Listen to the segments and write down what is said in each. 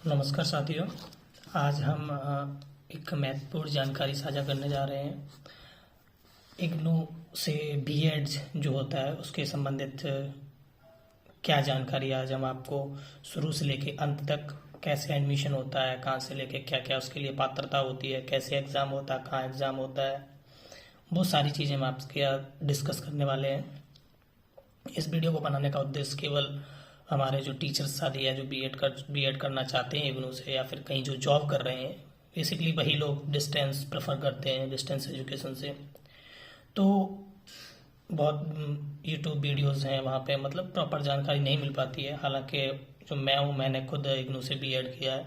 नमस्कार साथियों। आज हम एक महत्वपूर्ण जानकारी साझा करने जा रहे हैं। इग्नू से बीएड जो होता है उसके संबंधित क्या जानकारी आज हम आपको शुरू से लेके अंत तक कैसे एडमिशन होता है, कहाँ से लेके क्या क्या उसके लिए पात्रता होती है, कैसे एग्ज़ाम होता है, कहाँ एग्ज़ाम होता है, वो सारी चीज़ें हम आपके डिस्कस करने वाले हैं। इस वीडियो को बनाने का उद्देश्य केवल हमारे जो टीचर्स साथी है जो बीएड करना चाहते हैं इग्नू से, या फिर कहीं जो जॉब कर रहे हैं, बेसिकली वही लोग डिस्टेंस प्रेफर करते हैं, डिस्टेंस एजुकेशन से। तो बहुत यूट्यूब वीडियोस हैं, वहाँ पे मतलब प्रॉपर जानकारी नहीं मिल पाती है। हालांकि जो मैं हूँ, मैंने खुद इग्नू से बीएड किया है,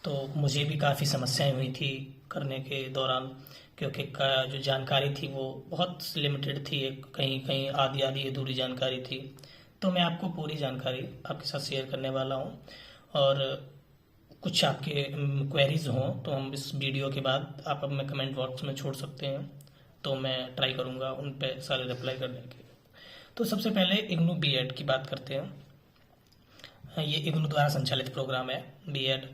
तो मुझे भी काफ़ी समस्याएं हुई थी करने के दौरान, क्योंकि जो जानकारी थी वो बहुत लिमिटेड थी, कहीं कहीं आधी आधी अधूरी जानकारी थी। तो मैं आपको पूरी जानकारी आपके साथ शेयर करने वाला हूँ, और कुछ आपके क्वेरीज हों तो हम इस वीडियो के बाद आप अपने कमेंट बॉक्स में छोड़ सकते हैं, तो मैं ट्राई करूँगा उन पे सारे रिप्लाई करने के। तो सबसे पहले इग्नू बीएड की बात करते हैं। ये इग्नू द्वारा संचालित प्रोग्राम है बीएड।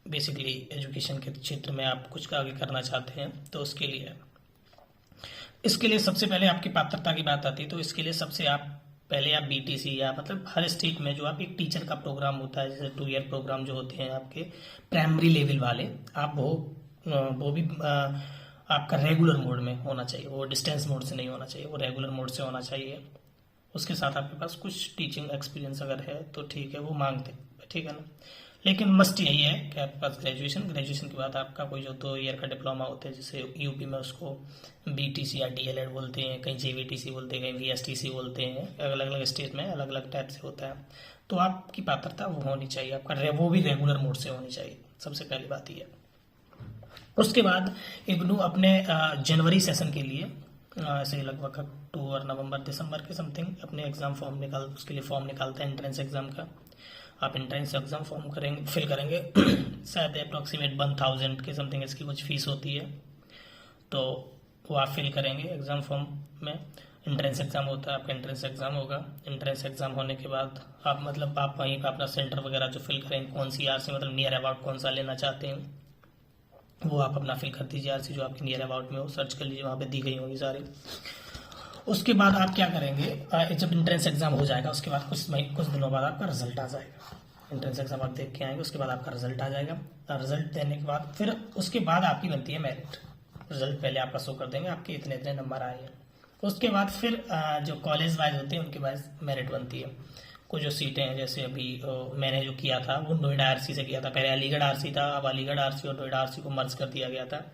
बेसिकली एजुकेशन के क्षेत्र में आप कुछ आगे करना चाहते हैं तो इसके लिए सबसे पहले आपकी पात्रता की बात आती है। तो इसके लिए सबसे पहले आप बीटीसी, या मतलब हर स्टेट में जो आप एक टीचर का प्रोग्राम होता है, जैसे 2 ईयर प्रोग्राम जो होते हैं आपके प्राइमरी लेवल वाले, आप वो भी आपका रेगुलर मोड में होना चाहिए। वो डिस्टेंस मोड से नहीं होना चाहिए, वो रेगुलर मोड से होना चाहिए। उसके साथ आपके पास कुछ टीचिंग एक्सपीरियंस अगर है तो ठीक है, वो मांगते हैं, ठीक है ना। लेकिन मस्ट यही है कि आपके पास ग्रेजुएशन के बाद आपका कोई जो 2 ईयर का डिप्लोमा होता है, जैसे यूपी में उसको बीटीसी या डीएलएड बोलते हैं, कहीं जेवीटीसी बोलते हैं, कहीं वीएसटीसी बोलते हैं, अलग अलग स्टेट में अलग अलग टाइप से होता है। तो आपकी पात्रता वो होनी चाहिए, आपका वो भी रेगुलर मोड से होनी चाहिए, सबसे पहली बात ये है। उसके बाद इग्नू अपने जनवरी सेशन के लिए ऐसे लगभग अक्टूबर नवंबर दिसंबर के समथिंग अपने एग्जाम उसके लिए फॉर्म निकालता है एंट्रेंस एग्जाम का। आप एंट्रेंस एग्जाम फॉर्म फिल करेंगे शायद अप्रॉक्सीमेट 1000 के समथिंग इसकी कुछ फीस होती है, तो वो आप फिल करेंगे एग्जाम फॉर्म में। एंट्रेंस एग्जाम होता है, आपका एंट्रेंस एग्जाम होगा। एंट्रेंस एग्जाम होने के बाद आप वहीं पर अपना सेंटर वगैरह जो फिल करेंगे, कौन सी आरसी मतलब नियर अबाउट कौन सा लेना चाहते हैं, वो आप अपना फिल कर दीजिए। आरसी जो आपकी नियर अबाउट में हो सर्च कर लीजिए, वहाँ पे दी गई होगी सारी। उसके बाद आप क्या करेंगे, जब एंट्रेंस एग्जाम हो जाएगा उसके बाद कुछ दिनों बाद आपका रिजल्ट आ जाएगा। एंट्रेंस एग्जाम आप देख के आएंगे, उसके बाद आपका रिजल्ट आ जाएगा। रिजल्ट देने के बाद फिर उसके बाद आपकी बनती है मेरिट। रिजल्ट पहले आपका शो कर देंगे, आपके इतने इतने नंबर आए हैं। उसके बाद फिर जो कॉलेज वाइज होते हैं उनके वाइज मेरिट बनती है। कुछ जो सीटें हैं, जैसे अभी मैंने जो किया था वो नोएडा आरसी से किया था। पहले अलीगढ़ आरसी था, अब अलीगढ़ आरसी और नोएडा आरसी को मर्ज कर दिया गया था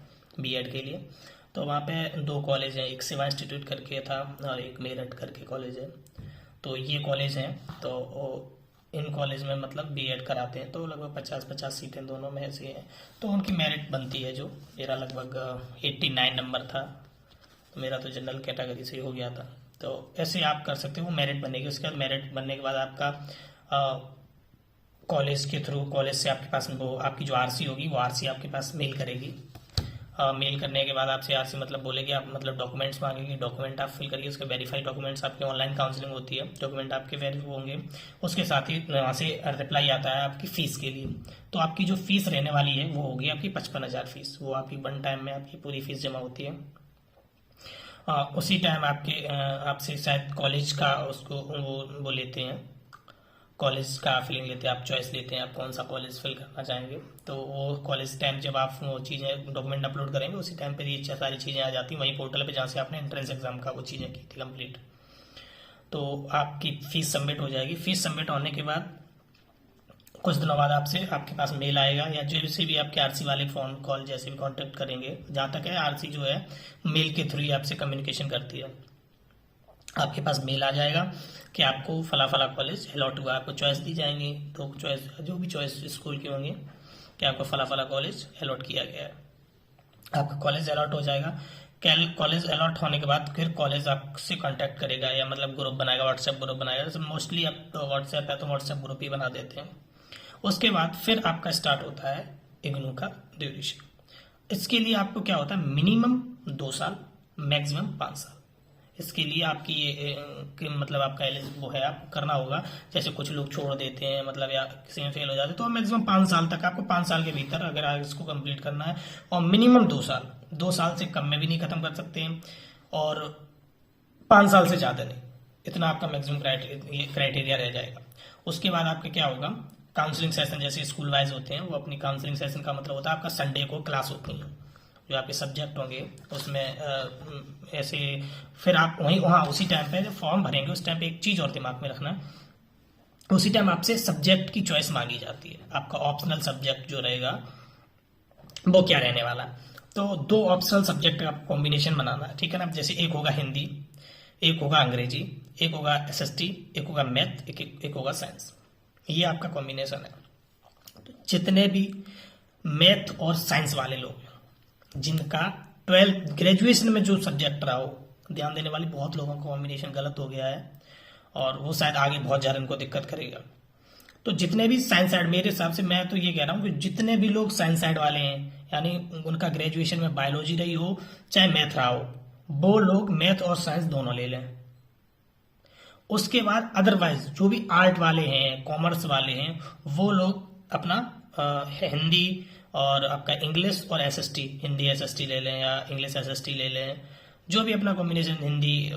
बीएड के लिए। तो वहाँ पे 2 कॉलेज हैं, एक सेवा इंस्टीट्यूट करके था और एक मेरठ करके कॉलेज है। तो ये कॉलेज हैं, तो इन कॉलेज में मतलब बीएड कराते हैं, तो लगभग 50-50 सीटें दोनों में ऐसी हैं। तो उनकी मेरिट बनती है। जो मेरा लगभग 89 नंबर था, तो मेरा तो जनरल कैटेगरी से ही हो गया था। तो ऐसे आप कर सकते हो, मेरिट बनेगी। उसके बाद मेरिट बनने के बाद आपका कॉलेज के थ्रू, कॉलेज से आपके पास वो आपकी जो आरसी होगी वो आरसी आपके पास मेल करेगी। मेल करने के बाद आपसे आरसी मतलब बोलेगी, आप मतलब डॉक्यूमेंट्स मांगेगी, डॉक्यूमेंट आप फिल करिए। उसके वेरीफाई डॉक्यूमेंट्स, आपके ऑनलाइन काउंसलिंग होती है, डॉक्यूमेंट आपके वेरीफाई होंगे। उसके साथ ही वहाँ से रिप्लाई आता है आपकी फीस के लिए। तो आपकी जो फीस रहने वाली है वो होगी आपकी 55,000 फीस। वो आपकी 1 टाइम में आपकी पूरी फीस जमा होती है। उसी टाइम आपसे शायद कॉलेज का उसको वो लेते हैं, कॉलेज का फिलिंग लेते हैं, आप चॉइस लेते हैं आप कौन सा कॉलेज फिल करना चाहेंगे। तो वो कॉलेज टाइम जब आप वो चीज़ें डॉक्यूमेंट अपलोड करेंगे, उसी टाइम पे ये सारी चीज़ें आ जाती हैं वही पोर्टल पे जहाँ से आपने एंट्रेंस एग्जाम का वो चीज़ें की थी कंप्लीट। तो आपकी फीस सबमिट हो जाएगी। फीस सबमिट होने के बाद कुछ दिनों बाद आपके पास मेल आएगा, या जैसे भी आपके आरसी वाले फोन कॉल जैसे भी कांटेक्ट करेंगे। जहाँ तक है आरसी जो है मेल के थ्रू ही आपसे कम्युनिकेशन करती है। आपके पास मेल आ जाएगा कि आपको फला फला कॉलेज अलॉट हुआ, आपको चॉइस दी जाएंगी। तो चॉइस जो भी चॉइस स्कूल की होंगी कि आपको फला फला कॉलेज अलॉट किया गया है, आपका कॉलेज अलॉट हो जाएगा। कॉलेज अलॉट होने के बाद फिर कॉलेज आपसे कांटेक्ट करेगा, या मतलब ग्रुप बनाएगा, व्हाट्सएप ग्रुप बनाएगा। जैसे मोस्टली अब तो व्हाट्सएप है तो व्हाट्सएप ग्रुप ही बना देते हैं। उसके बाद फिर आपका स्टार्ट होता है इग्नू का ड्यूरेशन। इसके लिए आपको क्या होता है, मिनिमम 2 साल, मैक्सिमम 5 साल। इसके लिए आपकी मतलब आपका वो है, आप करना होगा। जैसे कुछ लोग छोड़ देते हैं मतलब या किसी में फेल हो जाते हैं, तो मैक्सिमम 5 साल तक, आपको 5 साल के भीतर अगर आप इसको कंप्लीट करना है, और मिनिमम 2 साल से कम में भी नहीं खत्म कर सकते हैं, और 5 साल से ज़्यादा नहीं, इतना आपका मैक्सिमम क्राइटेरिया रह जाएगा। उसके बाद आपका क्या होगा, काउंसलिंग सेशन जैसे स्कूल वाइज होते हैं, वो अपनी काउंसलिंग सेशन का मतलब होता है आपका संडे को क्लास होती है, जो आपके सब्जेक्ट होंगे उसमें ऐसे, फिर आप वहाँ उसी टाइम पे जब फॉर्म भरेंगे उस टाइम पे एक चीज़ और दिमाग में रखना, उसी टाइम आपसे सब्जेक्ट की चॉइस मांगी जाती है। आपका ऑप्शनल सब्जेक्ट जो रहेगा वो क्या रहने वाला है, तो 2 ऑप्शनल सब्जेक्ट का कॉम्बिनेशन बनाना है, ठीक है ना। जैसे एक होगा हिंदी, एक होगा अंग्रेजी, एक होगा एसएसटी, एक होगा मैथ, एक होगा साइंस, ये आपका कॉम्बिनेशन है। तो जितने भी मैथ और साइंस वाले लोग जिनका 12 ग्रेजुएशन में जो सब्जेक्ट रहा हो, ध्यान देने वाली, बहुत लोगों का कॉम्बिनेशन गलत हो गया है और वो शायद आगे बहुत ज़्यादा इनको दिक्कत करेगा। तो जितने भी साइंस साइड, मेरे हिसाब से मैं तो ये कह रहा हूँ कि जितने भी लोग साइंस साइड वाले हैं, यानी उनका ग्रेजुएशन में बायोलॉजी रही हो चाहे मैथ रहा हो, वो लोग मैथ और साइंस दोनों ले लें। उसके बाद अदरवाइज जो भी आर्ट वाले हैं, कॉमर्स वाले हैं, वो लोग अपना हिंदी और आपका इंग्लिश और एसएसटी, हिंदी एसएसटी ले लें या इंग्लिश एसएसटी ले लें, जो भी अपना कॉम्बिनेशन हिंदी,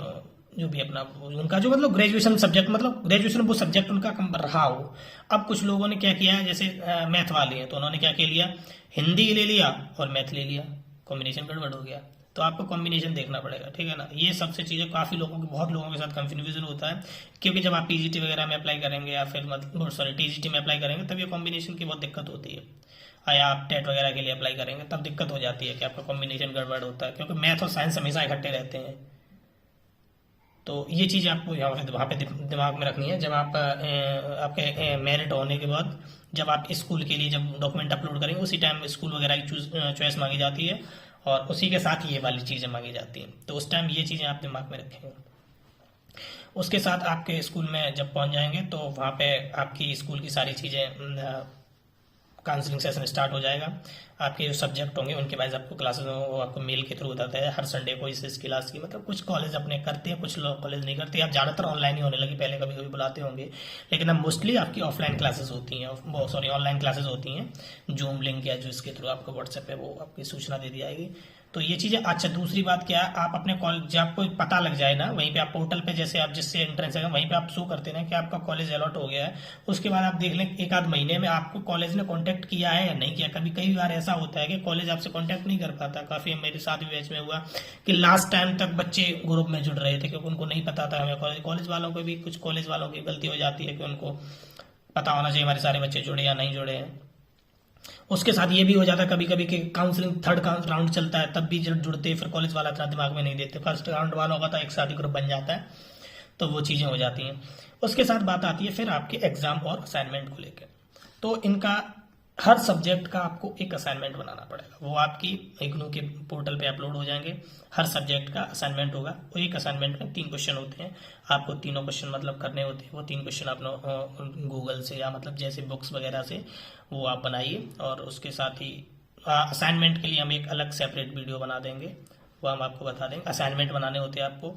जो भी अपना उनका जो मतलब ग्रेजुएशन सब्जेक्ट, मतलब ग्रेजुएशन वो सब्जेक्ट उनका कम रहा हो। अब कुछ लोगों ने क्या किया है, जैसे मैथ वाले हैं तो उन्होंने क्या किया लिया, हिंदी ले लिया और मैथ ले लिया, कॉम्बिनेशन गड़बड़ हो गया। तो आपको कॉम्बिनेशन देखना पड़ेगा, ठीक है ना। ये सबसे चीज़ें काफ़ी लोगों के, बहुत लोगों के साथ कंफ्यूजन होता है, क्योंकि जब आप पीजीटी वगैरह में अप्लाई करेंगे या फिर मतलब सॉरी टीजीटी में अप्लाई करेंगे तब ये कॉम्बिनेशन की बहुत दिक्कत होती है, या आप टेट वगैरह के लिए अप्लाई करेंगे तब दिक्कत हो जाती है कि आपका कॉम्बिनेशन गड़बड़ होता है, क्योंकि मैथ और साइंस हमेशा इकट्ठे रहते हैं। तो ये चीज़ आपको वहाँ पे दिमाग में रखनी है। जब आप आपके मेरिट होने के बाद जब आप स्कूल के लिए जब डॉक्यूमेंट अपलोड करेंगे उसी टाइम स्कूल वगैरह की चॉइस मांगी जाती है और उसी के साथ ये वाली चीज़ें मांगी जाती हैं, तो उस टाइम ये चीज़ें आप दिमाग में रखेंगे। उसके साथ आपके स्कूल में जब पहुंच जाएंगे तो वहाँ पे आपकी स्कूल की सारी चीज़ें, काउंसलिंग सेशन स्टार्ट हो जाएगा। आपके जो सब्जेक्ट होंगे उनके वाइज आपको क्लासेस वो आपको मेल के थ्रू बताता है हर संडे को इस क्लास की, मतलब कुछ कॉलेज अपने करते हैं, कुछ लोग कॉलेज नहीं करते। अब ज़्यादातर ऑनलाइन ही होने लगी, पहले कभी कभी बुलाते होंगे, लेकिन अब मोस्टली आपकी ऑफलाइन क्लासेस होती हैं, वो सॉरी ऑनलाइन क्लासेस होती हैं। जूम लिंक या जो इसके थ्रू आपको व्हाट्सएप पे वो आपकी सूचना दे दी जाएगी। तो ये चीज़ें। अच्छा, दूसरी बात क्या है, आप अपने कॉलेज जब आपको पता लग जाए ना, वहीं पे आप पोर्टल पे जैसे आप जिससे एंट्रेंस है वहीं पे आप शो करते ना कि आपका कॉलेज अलॉट हो गया है, उसके बाद आप देख लें एक आध महीने में आपको कॉलेज ने कांटेक्ट किया है या नहीं किया। कभी कई बार ऐसा होता है कि कॉलेज आपसे कांटेक्ट नहीं कर पाता। काफ़ी मेरे साथ भी बैच में हुआ कि लास्ट टाइम तक बच्चे ग्रुप में जुड़ रहे थे क्योंकि उनको नहीं पता था हमें कॉलेज वालों को भी, कुछ कॉलेज वालों की गलती हो जाती है कि उनको पता होना चाहिए हमारे सारे बच्चे जुड़े या नहीं जुड़े हैं। उसके साथ ये भी हो जाता है कभी कभी कि काउंसलिंग थर्ड राउंड चलता है तब भी जब जुड़ते, फिर कॉलेज वाला इतना दिमाग में नहीं देते। फर्स्ट राउंड वालों का तो एक साथ ही ग्रुप बन जाता है, तो वो चीज़ें हो जाती हैं। उसके साथ बात आती है फिर आपके एग्जाम और असाइनमेंट को लेकर। तो इनका हर सब्जेक्ट का आपको एक असाइनमेंट बनाना पड़ेगा, वो आपकी इग्नू के पोर्टल पे अपलोड हो जाएंगे। हर सब्जेक्ट का असाइनमेंट होगा, वो एक असाइनमेंट में 3 क्वेश्चन होते हैं, आपको तीनों क्वेश्चन मतलब करने होते हैं। वो 3 क्वेश्चन आप गूगल से या मतलब जैसे बुक्स वगैरह से वो आप बनाइए। और उसके साथ ही असाइनमेंट के लिए हम एक अलग सेपरेट वीडियो बना देंगे, वो हम आपको बता देंगे। असाइनमेंट बनाने होते हैं आपको,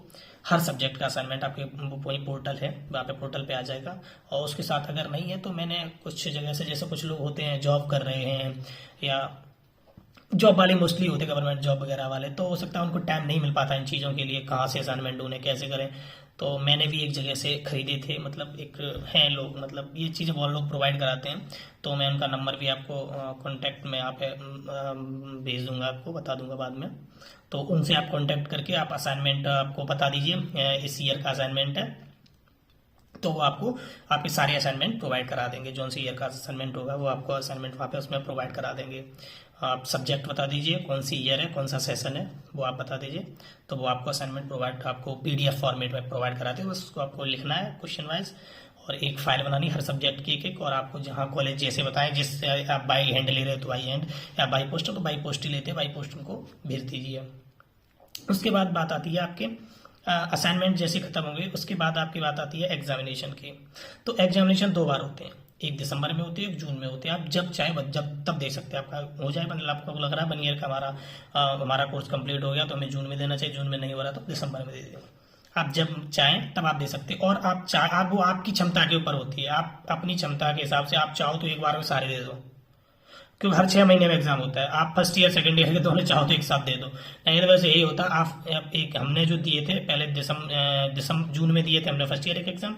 हर सब्जेक्ट का असाइनमेंट आपके वही पोर्टल है, वहाँ पे पोर्टल पे आ जाएगा। और उसके साथ अगर नहीं है तो मैंने कुछ जगह से, जैसे कुछ लोग होते हैं जॉब कर रहे हैं या जॉब वाले मोस्टली होते हैं गवर्नमेंट जॉब वगैरह वाले, तो हो सकता है उनको टाइम नहीं मिल पाता इन चीज़ों के लिए, कहाँ से असाइनमेंट ढूंढें कैसे करें। तो मैंने भी एक जगह से खरीदे थे, मतलब एक हैं लोग, मतलब ये चीज़ें बहुत लोग प्रोवाइड कराते हैं। तो मैं उनका नंबर भी आपको कॉन्टैक्ट में आप भेज दूंगा, आपको बता दूंगा बाद में। तो उनसे आप कांटेक्ट करके आप असाइनमेंट आपको बता दीजिए इस ईयर का असाइनमेंट है, तो वो आपको आपके सारे असाइनमेंट प्रोवाइड करा देंगे। जो सी ईयर का असाइनमेंट होगा वो आपको असाइनमेंट वहाँ पे उसमें प्रोवाइड करा देंगे। आप सब्जेक्ट बता दीजिए कौन सी ईयर है, कौन सा सेशन है, वो आप बता दीजिए, तो वो आपको असाइनमेंट प्रोवाइड आपको PDF फॉर्मेट में प्रोवाइड कराते हैं। बस उसको आपको लिखना है क्वेश्चन वाइज और एक फाइल बनानी हर सब्जेक्ट की एक, और आपको जहाँ कॉलेज जैसे बताएं, जिससे आप बाई हैंड ले रहे हो तो बाई हैंड, या बाई पोस्ट हो तो बाई पोस्ट ही लेते हैं, बाई पोस्ट उनको भेज दीजिए। उसके बाद बात आती है आपके असाइनमेंट जैसे खत्म होंगे, उसके बाद आपकी बात आती है एग्जामिनेशन की। तो एग्जामिनेशन 2 बार होते हैं, एक दिसंबर में होती है, एक जून में होती है। आप जब चाहे जब तब दे सकते हैं, आपका हो जाए, आपको लग रहा है 1 ईयर का हमारा कोर्स कंप्लीट हो गया तो हमें जून में देना चाहिए, जून में नहीं हो रहा तो दिसंबर में दे दें। आप जब चाहें तब आप दे सकते हैं। और आप वो आपकी क्षमता के ऊपर होती है, आप अपनी क्षमता के हिसाब से आप चाहो तो एक बार में सारे दे दो, क्योंकि हर 6 महीने में एग्जाम होता है। आप फर्स्ट ईयर सेकंड ईयर के दोनों चाहो तो एक साथ दे दो, नहीं तो वैसे यही होता। आप एक हमने जो दिए थे पहले दिसंबर जून में दिए थे हमने फर्स्ट ईयर के एग्जाम,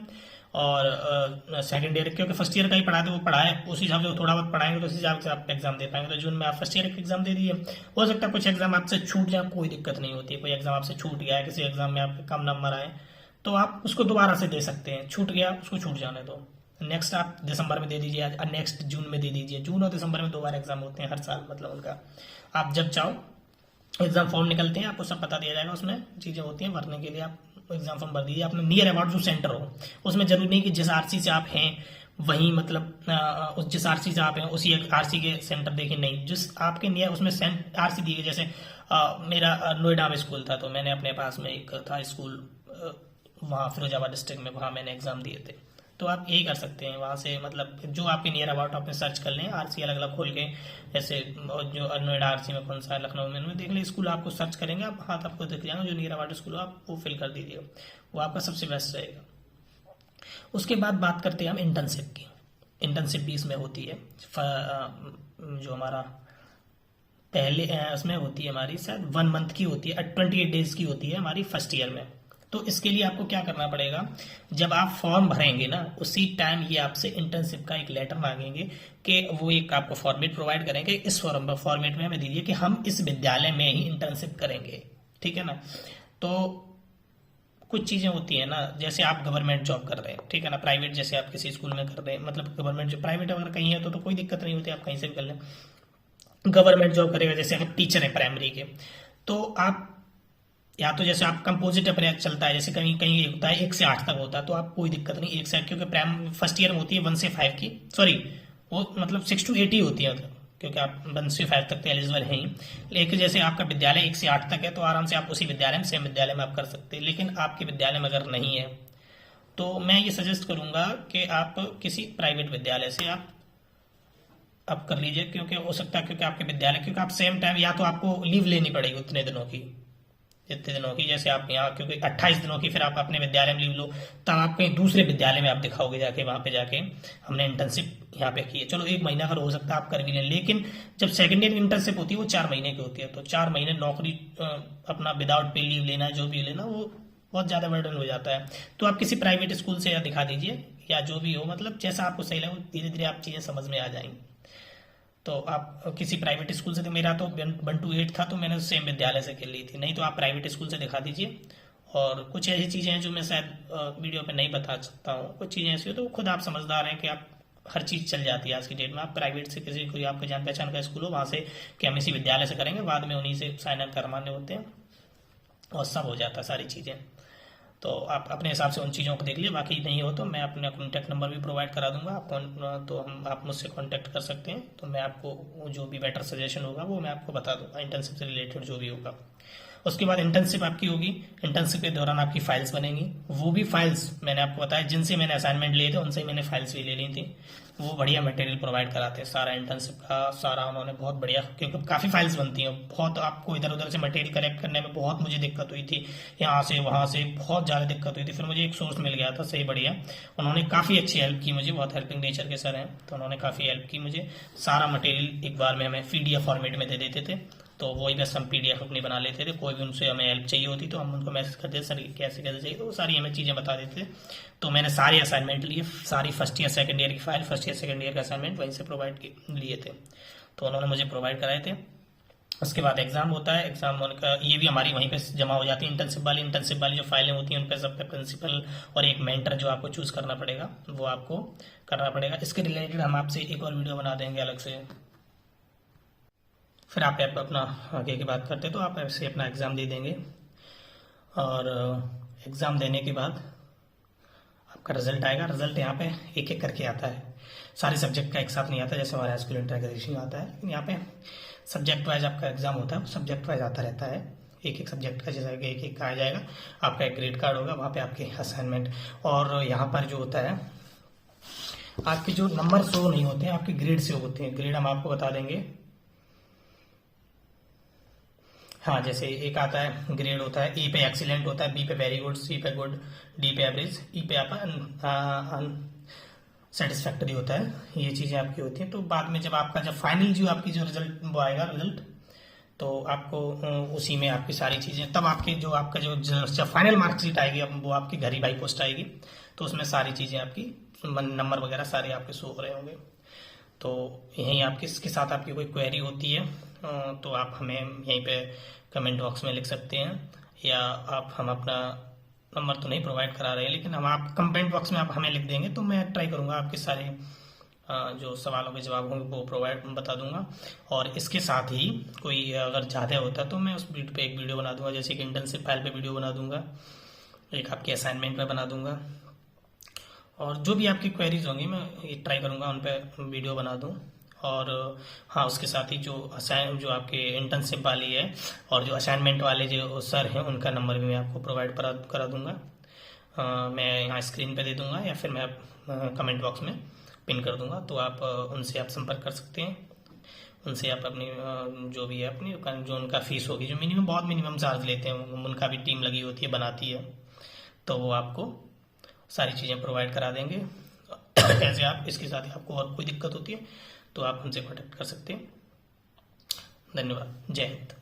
और सेकंड ईयर, क्योंकि फर्स्ट ईयर का ही पढ़ाते वो पढ़ाए उस हिसाब से, थोड़ा बहुत पढ़ाएंगे तो उस हिसाब से आप एग्जाम दे पाएंगे। तो जून में आप फर्स्ट ईयर के एग्जाम दे दिए। हो सकता है कुछ एग्जाम आपसे छूट जाए, कोई दिक्कत नहीं होती। कोई एग्जाम आपसे छूट गया है, किसी एग्जाम में आपके कम नंबर आए, तो आप उसको दोबारा से दे सकते हैं। छूट गया उसको छूट जाने दो, नेक्स्ट आप दिसंबर में दे दीजिए, नेक्स्ट जून में दे दीजिए। जून और दिसंबर में 2 बार एग्जाम होते हैं हर साल, मतलब उनका आप जब चाहो एग्जाम फॉर्म निकलते हैं, आपको सब बता दिया जाएगा, उसमें चीजें होती हैं भरने के लिए। आप एग्जाम फॉर्म भर दीजिए, अपने नियर अबाउट जो सेंटर हो, उसमें जरूरी नहीं कि जिस आरसी से आप हैं वहीं, मतलब उस जिस आरसी से आप हैं उसी आरसी के सेंटर देखिए, नहीं जिस आपके नियर उसमें आरसी दी गई। जैसे मेरा नोएडा में स्कूल था, तो मैंने अपने पास में एक था स्कूल वहाँ फिरोजाबाद डिस्ट्रिक्ट में, वहाँ मैंने एग्जाम दिए थे। तो आप यही कर सकते हैं वहाँ से, मतलब जो आपके नियर अबाउट आप सर्च कर लें आरसी अलग अलग खोल के, जैसे जो नोएडा आरसी में कौन सा है, लखनऊ में, उनमें देख लें स्कूल, आपको सर्च करेंगे आप, हाथ आपको दिख जाएगा जो नियर अबाउट स्कूल हो, आप वो फिल कर दीजिए, वो आपका सबसे बेस्ट रहेगा। उसके बाद बात करते हैं हम इंटर्नशिप की। इंटर्नशिप भी इसमें होती है, जो हमारा पहले उसमें होती है हमारी शायद 1 मंथ की होती है, 28 डेज की होती है हमारी फर्स्ट ईयर में। तो इसके लिए आपको क्या करना पड़ेगा, जब आप फॉर्म भरेंगे ना उसी टाइम ये आपसे इंटर्नशिप का एक लेटर मांगेंगे कि वो एक आपको फॉर्मेट प्रोवाइड करेंगे, इस फॉर्मेट में हमें दीजिए कि हम इस विद्यालय में ही इंटर्नशिप करेंगे, ठीक है ना। तो कुछ चीजें होती है ना, जैसे आप गवर्नमेंट जॉब कर रहे हैं, ठीक है ना, प्राइवेट जैसे आप किसी स्कूल में कर रहे हैं, मतलब गवर्नमेंट जो प्राइवेट अगर कहीं है तो कोई दिक्कत नहीं होती, आप कहीं से भी कर लें। गवर्नमेंट जॉब करेगा, जैसे आप टीचर है प्राइमरी के, तो आप या तो जैसे आप कंपोजिट अप्रोच चलता है, जैसे कहीं कहीं होता है 1 से 8 तक होता है, तो आप कोई दिक्कत नहीं 1 से 8, क्योंकि प्राइम फर्स्ट ईयर में होती है 1 से 5 की, सॉरी वो मतलब 6 to 8 ही होती है, मतलब क्योंकि आप 1 से 5 तक तो एलिजिबल है ही। लेकिन जैसे आपका विद्यालय 1 से 8 तक है तो आराम से आप उसी विद्यालय में, सेम विद्यालय में आप कर सकते हैं। लेकिन आपके विद्यालय में अगर नहीं है तो मैं ये सजेस्ट करूंगा कि आप किसी प्राइवेट विद्यालय से आप कर लीजिए, क्योंकि हो सकता है क्योंकि आपके विद्यालय, क्योंकि आप सेम टाइम या तो आपको लीव लेनी पड़ेगी उतने दिनों की, जितने दिनों की, जैसे आप यहाँ क्योंकि 28 दिनों की, फिर आप अपने विद्यालय में लीव लो, तब आप कहीं दूसरे विद्यालय में आप दिखाओगे जाके, वहां पे जाके हमने इंटर्नशिप यहाँ पे की है। चलो 1 महीना अगर हो सकता है आप कर भी लें, लेकिन जब सेकेंड ईयर की इंटर्नशिप होती है वो 4 महीने की होती है, तो 4 महीने नौकरी अपना विदाउट पे लीव लेना, जो भी लेना, वो बहुत ज्यादा बर्डन हो जाता है। तो आप किसी प्राइवेट स्कूल से दिखा दीजिए, या जो भी हो, मतलब जैसा आपको सही लगे, धीरे धीरे आप चीजें समझ में आ जाएंगी। तो आप किसी प्राइवेट स्कूल से, तो मेरा तो 1 to 8 था, तो मैंने सेम विद्यालय से कर ली थी, नहीं तो आप प्राइवेट स्कूल से दिखा दीजिए। और कुछ ऐसी चीजें हैं जो मैं शायद वीडियो पे नहीं बता सकता हूँ, कुछ चीजें ऐसी हो तो खुद आप समझदार हैं कि आप हर चीज चल जाती है आज की डेट में। आप प्राइवेट से किसी कोई आपके जान पहचान का स्कूल हो वहां से कि हम इसी विद्यालय से करेंगे, बाद में उन्हीं से साइन अप करवाने होते हैं और सब हो जाता है सारी चीजें। तो आप अपने हिसाब से उन चीज़ों को देख लीजिए, बाकी नहीं हो तो मैं अपना कॉन्टैक्ट नंबर भी प्रोवाइड करा दूंगा आप, तो आप मुझसे कॉन्टैक्ट कर सकते हैं, तो मैं आपको जो भी बेटर सजेशन होगा वो मैं आपको बता दूंगा, इंटर्नशिप से रिलेटेड जो भी होगा। उसके बाद इंटर्नशिप आपकी होगी, इंटर्नशिप के दौरान आपकी फाइल्स बनेंगी, वो भी फाइल्स मैंने आपको बताया जिनसे मैंने असाइनमेंट लिए थे उनसे ही मैंने फाइल्स भी ले ली थी। वो बढ़िया मटेरियल प्रोवाइड कराते हैं, सारा इंटर्नशिप का सारा उन्होंने बहुत बढ़िया, क्योंकि काफ़ी फाइल्स बनती हैं, बहुत आपको इधर उधर से मटेरियल कलेक्ट करने में बहुत मुझे दिक्कत हुई थी, यहाँ से वहाँ से बहुत ज़्यादा दिक्कत हुई थी। फिर मुझे एक सोर्स मिल गया था सही बढ़िया, उन्होंने काफ़ी अच्छी हेल्प की मुझे, बहुत हेल्पिंग नेचर के सर हैं, तो उन्होंने काफ़ी हेल्प की मुझे। सारा मटेरियल एक बार में हमें PDF फॉर्मेट में दे देते थे, तो वही बस हम PDF अपनी बना लेते थे। कोई भी उनसे हमें हेल्प चाहिए होती तो हम उनको मैसेज करते थे, सर कैसे कैसे चाहिए, तो वो सारी हमें चीज़ें बता देते थे। तो मैंने सारे असाइनमेंट लिए, सारी फर्स्ट ईयर सेकंड ईयर की file, first year second year का असाइनमेंट वहीं से प्रोवाइड लिए थे, तो उन्होंने मुझे प्रोवाइड कराए थे। उसके बाद एग्जाम होता है, एग्जाम होने का ये भी हमारी वहीं पे जमा हो जाती है। इंटर्नशिप वाली जो फाइलें होती हैं उन पे सब पे प्रिंसिपल और एक मेंटर जो आपको चूज करना पड़ेगा वो आपको करना पड़ेगा। इसके रिलेटेड हम आपसे एक और वीडियो बना देंगे अलग से। फिर आप अपना आगे की बात करते तो आप ऐसे अपना एग्ज़ाम दे देंगे, और एग्ज़ाम देने के बाद आपका रिजल्ट आएगा। रिजल्ट यहाँ पे एक एक करके आता है, सारे सब्जेक्ट का एक साथ नहीं आता जैसे हमारे हाई स्कूल इंटर ग्रेजुएशन आता है, लेकिन यहाँ पे सब्जेक्ट वाइज आपका एग्जाम होता है, सब्जेक्ट वाइज आता रहता है, एक एक सब्जेक्ट का जैसा कि एक एक का आ जाएगा। आपका एक ग्रेड कार्ड होगा, वहाँ पे आपके असाइनमेंट, और यहाँ पर जो होता है आपके जो नंबर शो नहीं होते हैं, आपके ग्रेड से होते हैं। ग्रेड हम आपको बता देंगे, हाँ, जैसे एक आता है ग्रेड होता है, ए पे एक्सीलेंट होता है, बी पे वेरी गुड, सी पे गुड, डी पे एवरेज, ई पे आपका सेटिस्फैक्टरी होता है। ये चीजें आपकी होती हैं। तो बाद में जब आपका जब फाइनल जो आपकी जो रिजल्ट वो आएगा रिजल्ट, तो आपको उसी में आपकी सारी चीजें, तब आपके जो आपका जो जब फाइनल मार्कशीट आएगी अब वो आपकी घर ही बाई पोस्ट आएगी, तो उसमें सारी चीजें आपकी नंबर वगैरह सारे आपके शो हो रहे होंगे। तो यहीं आपके इसके साथ आपकी कोई क्वेरी होती है तो आप हमें यहीं पे कमेंट बॉक्स में लिख सकते हैं, या आप हम अपना नंबर तो नहीं प्रोवाइड करा रहे हैं, लेकिन हम आप कमेंट बॉक्स में आप हमें लिख देंगे तो मैं ट्राई करूंगा आपके सारे जो सवालों के जवाब होंगे वो प्रोवाइड बता दूंगा। और इसके साथ ही कोई अगर ज़्यादा होता है तो मैं उस पे एक वीडियो बना दूंगा, जैसे कि इंटर्नशिप फाइल पे वीडियो बना दूंगा, एक आपकी असाइनमेंट पे बना दूंगा, और जो भी आपकी क्वेरीज होंगी मैं ये ट्राई करूंगा उन पर वीडियो बना दूं। और हाँ, उसके साथ ही जो आपके इंटर्नशिप वाली है और जो असाइनमेंट वाले जो सर हैं उनका नंबर भी मैं आपको प्रोवाइड करा दूंगा। मैं यहाँ स्क्रीन पे दे दूंगा या फिर मैं कमेंट बॉक्स में पिन कर दूंगा, तो आप उनसे आप संपर्क कर सकते हैं। उनसे आप अपनी जो भी है अपनी जो उनका फीस होगी, जो मिनिमम बहुत मिनिमम चार्ज लेते हैं, उनका भी टीम लगी होती है बनाती है, तो वो आपको सारी चीज़ें प्रोवाइड करा देंगे। ऐसे आप इसके साथ ही आपको और कोई दिक्कत होती है तो आप हमसे कॉन्टेक्ट कर सकते हैं। धन्यवाद। जय हिंद।